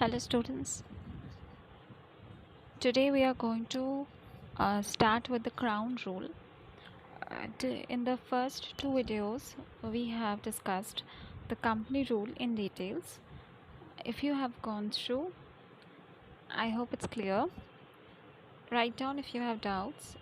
Hello students, today we are going to start with the crown rule. In the first two videos we have discussed the company rule in details. If you have gone through, I hope it's clear. Write down if you have doubts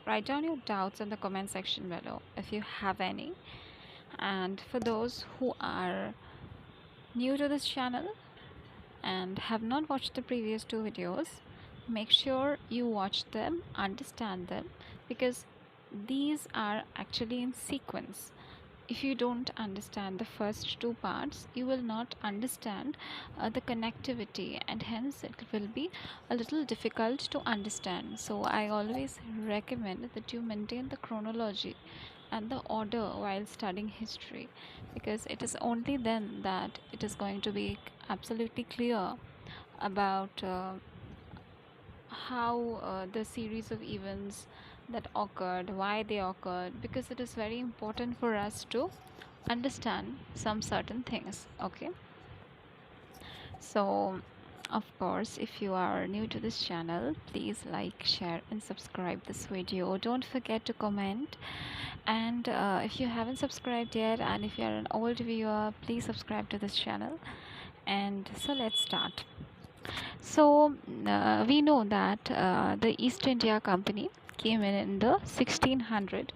write down your doubts in the comment section below if you have any. And for those who are new to this channel and have not watched the previous two videos, make sure you watch them, understand them, because these are actually in sequence. If you don't understand the first two parts, you will not understand the connectivity, and hence it will be a little difficult to understand. So I always recommend that you maintain the chronology and the order while studying history, because it is only then that it is going to be absolutely clear about how the series of events that occurred, why they occurred, because it is very important for us to understand some certain things. Okay, so of course, if you are new to this channel, please like, share and subscribe this video. Don't forget to comment, and if you haven't subscribed yet and if you are an old viewer, please subscribe to this channel. And so let's start. So we know that the East India Company came in the 1600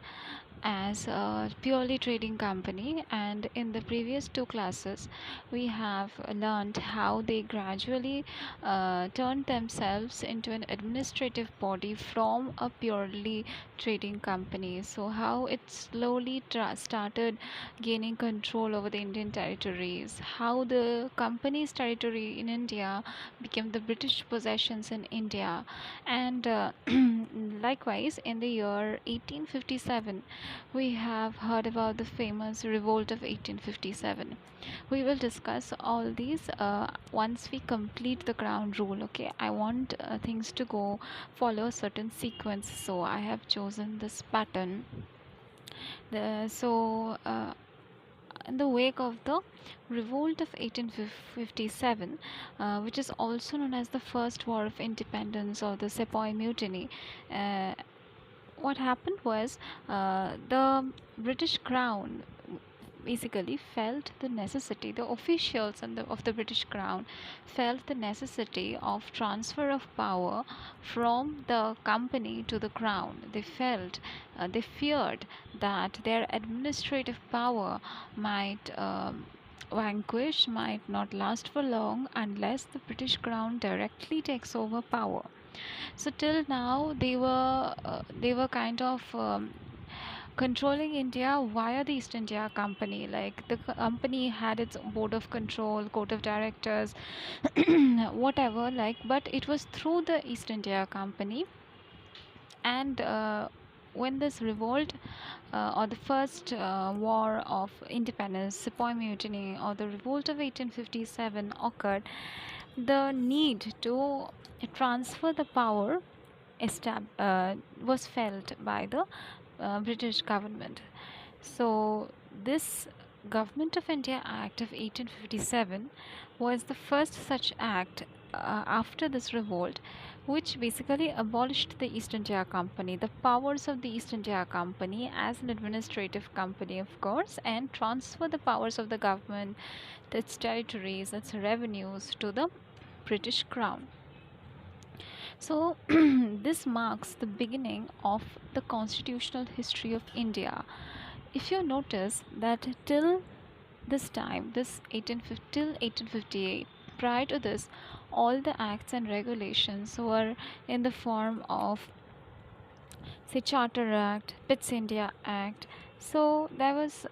as a purely trading company, and in the previous two classes we have learned how they gradually turned themselves into an administrative body from a purely trading company. So how it slowly started gaining control over the Indian territories, how the company's territory in India became the British possessions in India, and likewise in the year 1857 we have heard about the famous revolt of 1857. We will discuss all these once we complete the ground rule. Okay, I want things to go follow a certain sequence, so I have chosen this pattern. In the wake of the revolt of 1857, which is also known as the First War of Independence or the Sepoy Mutiny, uh, what happened was the British Crown basically felt the necessity, the officials of the British Crown felt the necessity of transfer of power from the company to the Crown. They feared that their administrative power might vanquish, might not last for long unless the British Crown directly takes over power. So till now they were kind of controlling India via the East India Company. Like the company had its board of control, court of directors, whatever. Like, but it was through the East India Company. And when this revolt or the first war of independence, Sepoy Mutiny, or the revolt of 1857 occurred, the need to transfer the power was felt by the British government. So this Government of India Act of 1857 was the first such act after this revolt, which basically abolished the East India Company, the powers of the East India Company as an administrative company, of course, and transfer the powers of the government, its territories, its revenues to the British Crown. So, this marks the beginning of the constitutional history of India. If you notice that till this time, this 1850 till 1858, prior to this, all the acts and regulations were in the form of, say, Charter Act, Pitt's India Act. So there was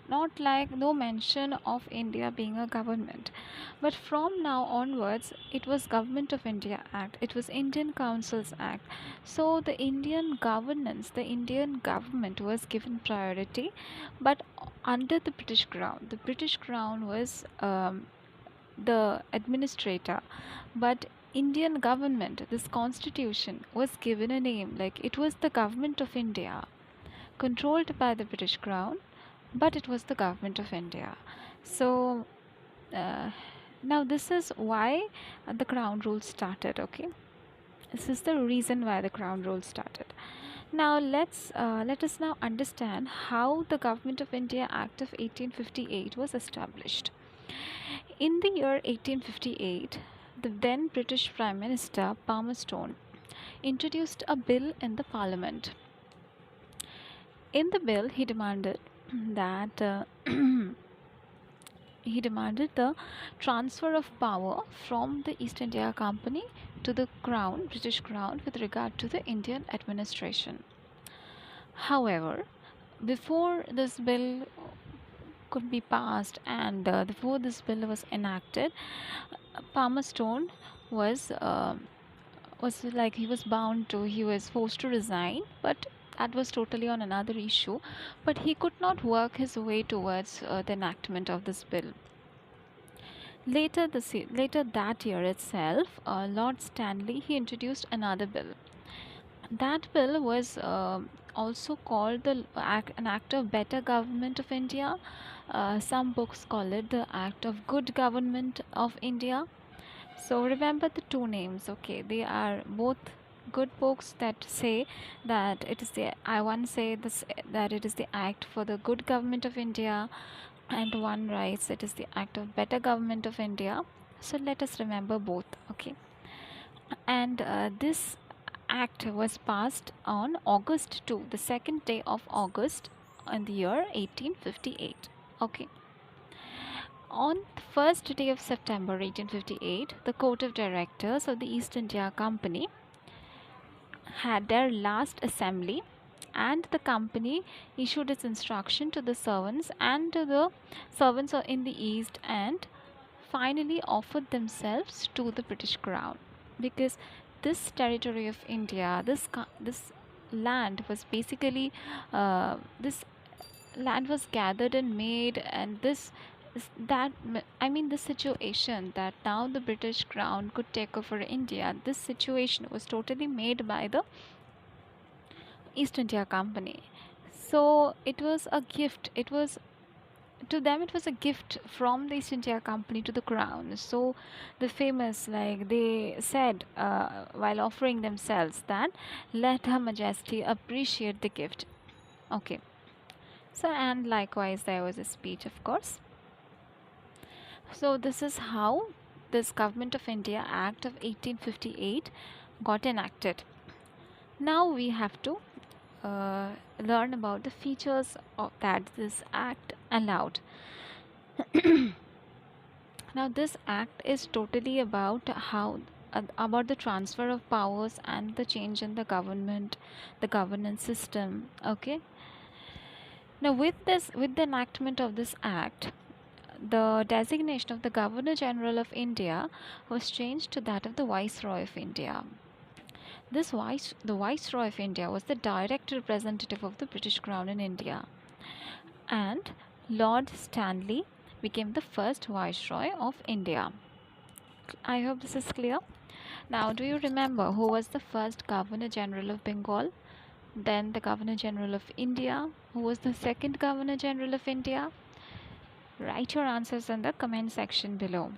not like no mention of India being a government. But from now onwards, it was Government of India Act, it was Indian Councils Act. So the Indian governance, the Indian government was given priority, but under the British Crown. The British Crown was the administrator, but Indian government, this constitution was given a name, like it was the Government of India, controlled by the British Crown, but it was the Government of India. So uh, Now this is why the crown rule started. Okay, this is the reason why the crown rule started. Now let us now understand how the Government of India Act of 1858 was established. In the year 1858, the then British Prime Minister Palmerston introduced a bill in the Parliament. In the bill, he demanded that he demanded the transfer of power from the East India Company to the Crown, British Crown, with regard to the Indian administration. However, before this bill could be passed and before this bill was enacted, Palmerston was like he was forced to resign, but that was totally on another issue. But he could not work his way towards the enactment of this bill. Later that year itself, Lord Stanley he introduced another bill. That bill was also called an Act of Better Government of India. Some books call it the Act of Good Government of India. So remember the two names. Okay, they are both good books that say that it is the I one say this that it is the Act for the Good Government of India, and one writes it is the Act of Better Government of India. So let us remember both. Okay, and this act was passed on August 2, the second day of August in the year 1858. Okay. On the first day of September 1858, the Court of Directors of the East India Company had their last assembly, and the company issued its instruction to the servants and to the servants in the East, and finally offered themselves to the British Crown, because this territory of India, this land was basically this land was gathered and made, and this situation that now the British Crown could take over India, this situation was totally made by the East India Company. So it was a gift. It was to them it was a gift from the East India Company to the Crown. So the famous, like they said while offering themselves, that let Her Majesty appreciate the gift. Okay. So and likewise there was a speech, of course. So this is how this Government of India Act of 1858 got enacted. Now we have to learn about the features of that this act allowed. Now this act is totally about about the transfer of powers and the change in the government, the governance system. Okay. Now with the enactment of this act, the designation of the Governor General of India was changed to that of the Viceroy of India. The Viceroy of India was the direct representative of the British Crown in India, and Lord Stanley became the first Viceroy of India. I hope this is clear. Now, do you remember who was the first Governor General of Bengal? Then the Governor General of India. Who was the second Governor General of India? Write your answers in the comment section below.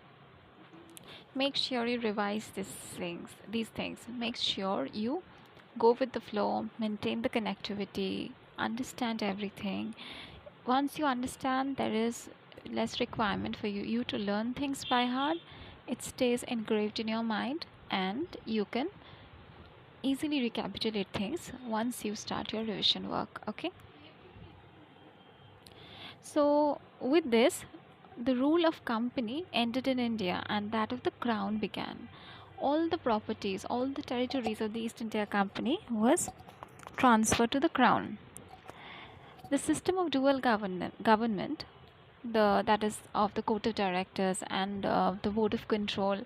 Make sure you revise these things. Make sure you go with the flow, maintain the connectivity, understand everything. Once you understand, there is less requirement for you to learn things by heart. It stays engraved in your mind, and you can easily recapitulate things once you start your revision work. Okay. So with this, the rule of company ended in India and that of the crown began. All the properties, all the territories of the East India Company was transferred to the crown. The system of dual government, that is of the Court of Directors and the Board of Control,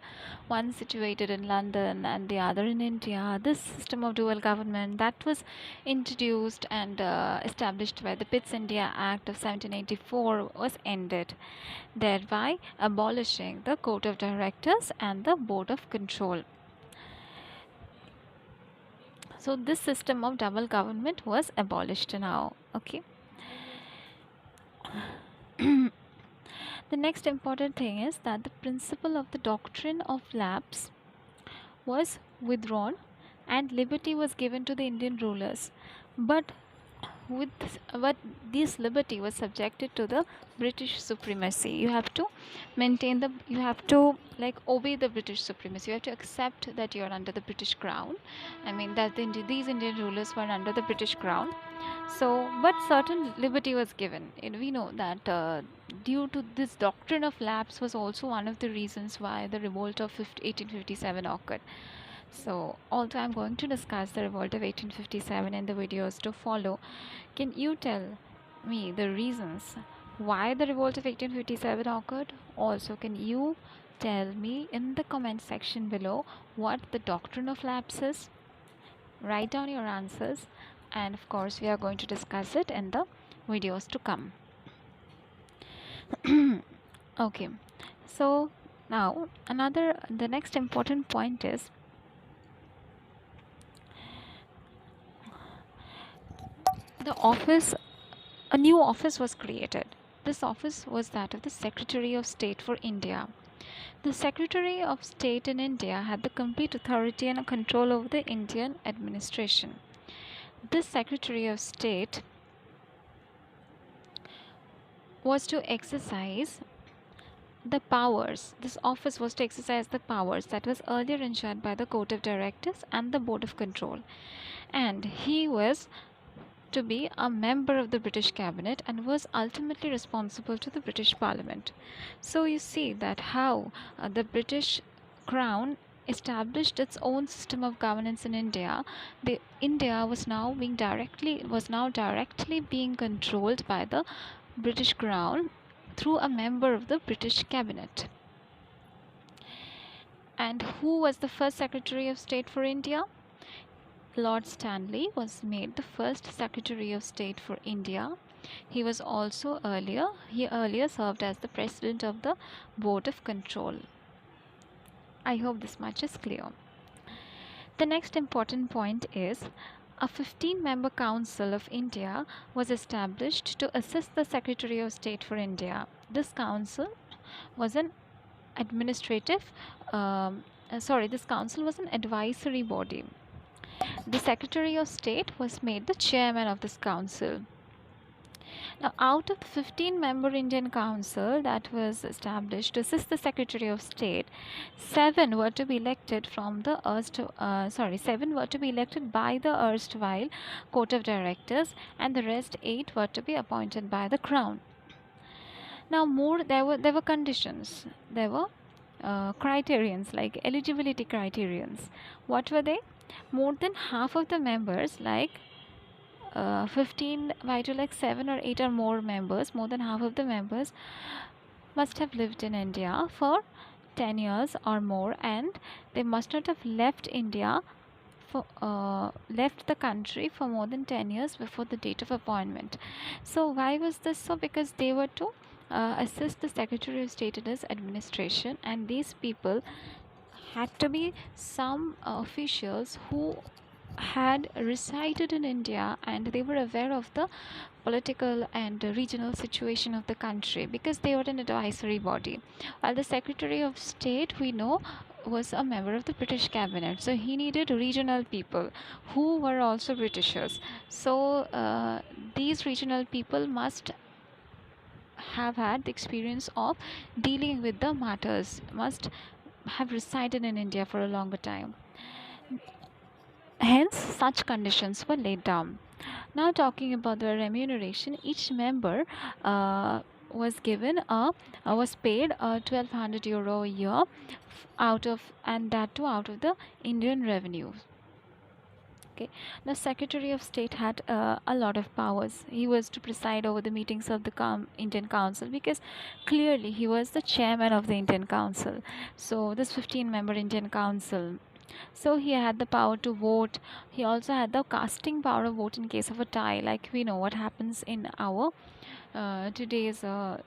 one situated in London and the other in India. This system of dual government that was introduced and established by the Pitt's India Act of 1784 was ended, thereby abolishing the Court of Directors and the Board of Control. So this system of double government was abolished now. Okay. The next important thing is that the principle of the doctrine of lapse was withdrawn and liberty was given to the Indian rulers. But with but this liberty was subjected to the British supremacy. You have to maintain the, you have to like obey the British supremacy. You have to accept that you are under the British crown. I mean that these Indian rulers were under the British crown. So, but certain liberty was given. And we know that due to this doctrine of lapse was also one of the reasons why the revolt of 1857 occurred. So, although I'm going to discuss the revolt of 1857 in the videos to follow, can you tell me the reasons why the revolt of 1857 occurred? Also, can you tell me in the comment section below what the doctrine of lapse is? Write down your answers, and of course we are going to discuss it in the videos to come. Okay, so now the next important point is a new office was created. This office was that of the Secretary of State for India. The Secretary of State in India had the complete authority and control over the Indian administration. This Secretary of State was to exercise the powers. This office was to exercise the powers that was earlier enjoyed by the Court of Directors and the Board of Control. And he was to be a member of the British cabinet and was ultimately responsible to the British Parliament. So you see that how the British Crown established its own system of governance in India. India was now directly being controlled by the British Crown through a member of the British cabinet. And who was the first Secretary of State for India? Lord Stanley was made the first Secretary of State for India. He earlier served as the President of the Board of Control. I hope this much is clear. The next important point is a 15-member Council of India was established to assist the Secretary of State for India. This council was an this council was an advisory body. The Secretary of State was made the chairman of this council. Now, out of the 15-member Indian Council that was established to assist the Secretary of State, 7 were to be elected by the erstwhile Court of Directors, and the rest 8 were to be appointed by the Crown. Now, there were conditions. There were criterions, like eligibility criterions. What were they? More than half of the members, like 15 by to like 7 or 8 or more members, more than half of the members must have lived in India for 10 years or more, and they must not have left the country for more than 10 years before the date of appointment. So why was this so? Because they were to assist the Secretary of State in his administration, and these people had to be some officials who had resided in India and they were aware of the political and regional situation of the country, because they were an advisory body. While the Secretary of State, we know, was a member of the British cabinet, so he needed regional people who were also Britishers. So these regional people must have had the experience of dealing with the matters, must have resided in India for a longer time. Hence, such conditions were laid down. Now, talking about the remuneration, each member was paid €1,200 a year out of the Indian revenue. Okay. The Secretary of State had a lot of powers. He was to preside over the meetings of the Indian Council, because clearly he was the chairman of the Indian Council. So this 15-member Indian Council. So he had the power to vote. He also had the casting power of vote in case of a tie. Like we know what happens in our today's Lok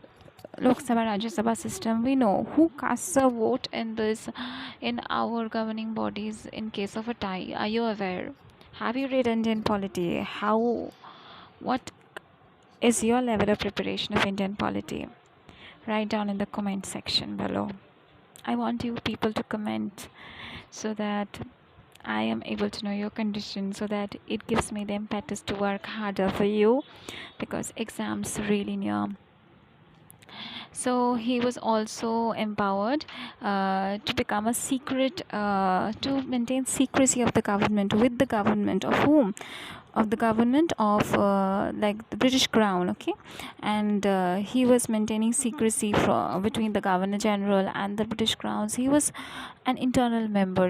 Sabha Rajya Sabha system. We know who casts a vote in our governing bodies in case of a tie. Are you aware? Have you read Indian polity? What is your level of preparation of Indian polity? Write down in the comment section below. I want you people to comment so that I am able to know your condition, so that it gives me the impetus to work harder for you, because exams really near. So he was also empowered to become a secret, to maintain secrecy of the government, with the government of whom? Of the government of like the British Crown, okay. And he was maintaining secrecy between the Governor General and the British Crowns. He was an internal member,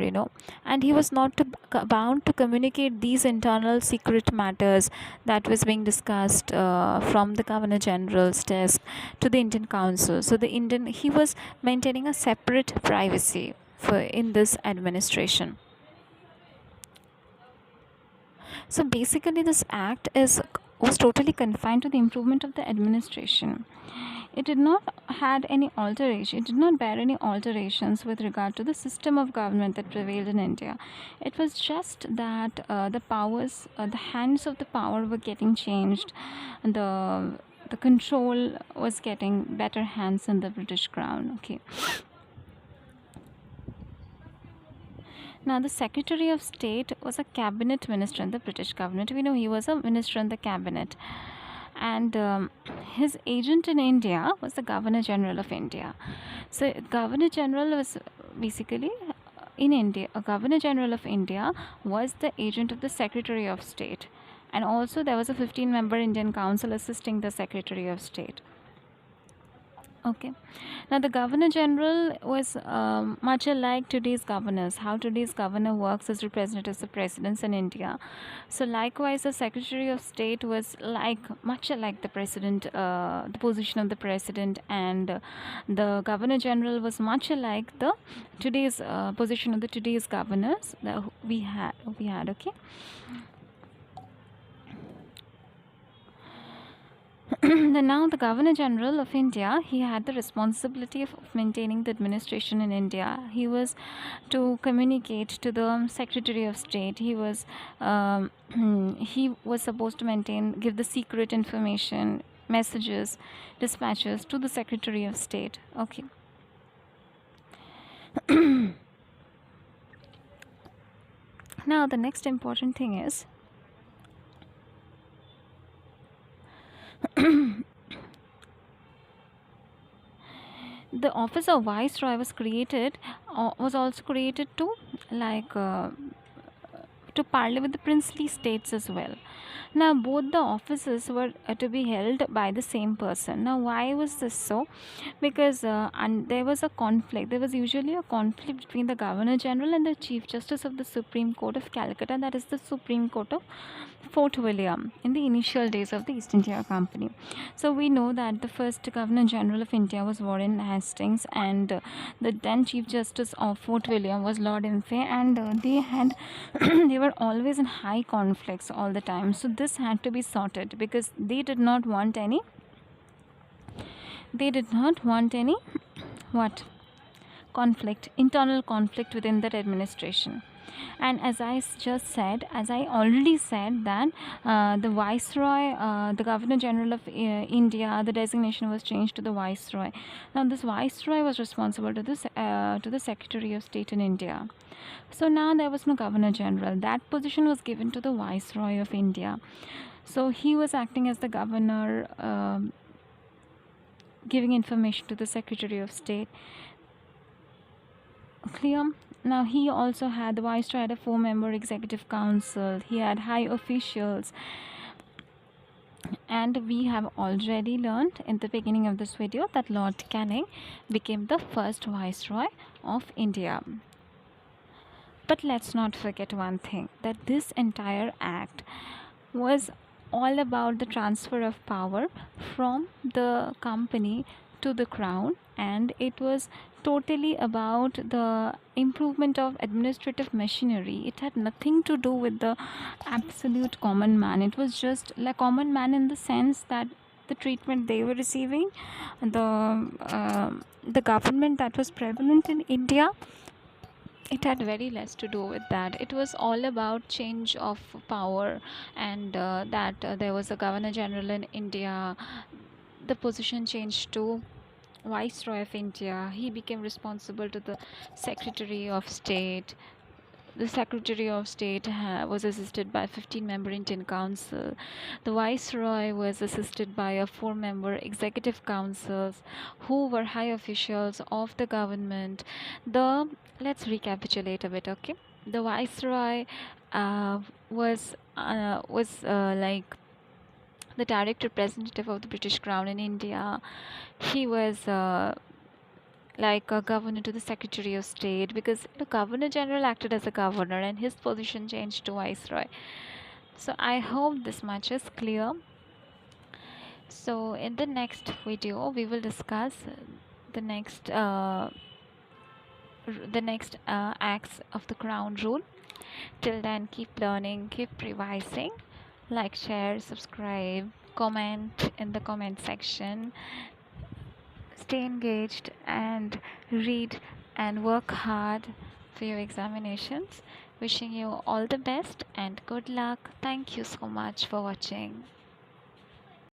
and he was not bound to communicate these internal secret matters that was being discussed from the Governor General's desk to the Indian Council. So he was maintaining a separate privacy in this administration. So basically this act was totally confined to the improvement of the administration. It did not had any alteration. It did not bear any alterations with regard to the system of government that prevailed in India. It was just that the hands of the power were getting changed, and the control was getting better hands in the British Crown. Okay. Now, the Secretary of State was a cabinet minister in the British government. We know he was a minister in the cabinet. And his agent in India was the Governor General of India. So, Governor General was basically in India. A Governor General of India was the agent of the Secretary of State. And also, there was a 15-member Indian Council assisting the Secretary of State. Okay. Now the Governor General was much alike today's governors. How today's governor works as representatives of presidents in India. So likewise, the Secretary of State was much alike the president, the position of the president, and the Governor General was much alike the today's position of the today's governors that we had. Okay. Now the Governor General of India, he had the responsibility of maintaining the administration in India. He was to communicate to the Secretary of State. He was supposed to give the secret information, messages, dispatches to the Secretary of State. Okay. Now the next important thing is the office of Viceroy was also created to to parley with the princely states as well. Now both the offices were to be held by the same person. Now why was this so? Because there was a conflict. There was usually a conflict between the Governor General and the Chief Justice of the Supreme Court of Calcutta, that is the Supreme Court of Fort William, in the initial days of the East India Company. So we know that the first Governor General of India was Warren Hastings, and the then Chief Justice of Fort William was Lord Impey, and they were always in high conflicts all the time. So this had to be sorted, because they did not want any internal conflict within that administration. And as I already said, that the Viceroy, the Governor General of India, the designation was changed to the Viceroy. Now this Viceroy was responsible to the Secretary of State in India. So now there was no Governor General. That position was given to the Viceroy of India. So he was acting as the governor, giving information to the Secretary of State. Clear? Now the Viceroy had a 4-member executive council. He had high officials. And we have already learned in the beginning of this video that Lord Canning became the first Viceroy of India. But let's not forget one thing, that this entire act was all about the transfer of power from the company to the crown, and it was totally about the improvement of administrative machinery. It had nothing to do with the absolute common man. It was just like common man in the sense that the treatment they were receiving, the government that was prevalent in India, it had very less to do with that. It was all about change of power, and that there was a Governor General in India. The position changed to Viceroy of India. He became responsible to the Secretary of State. The Secretary of State was assisted by 15-member Indian Council. The Viceroy was assisted by a 4-member Executive Councils who were high officials of the government. The Let's recapitulate a bit, okay? The Viceroy uh, was like the direct representative of the British Crown in India. He was like a governor to the Secretary of State, because the Governor General acted as a governor and his position changed to Viceroy. So I hope this much is clear. So in the next video we will discuss the next uh, acts of the crown rule. Till then, keep learning, keep revising. Like, share, subscribe, comment in the comment section. Stay engaged and read and work hard for your examinations. Wishing you all the best and good luck. Thank you so much for watching.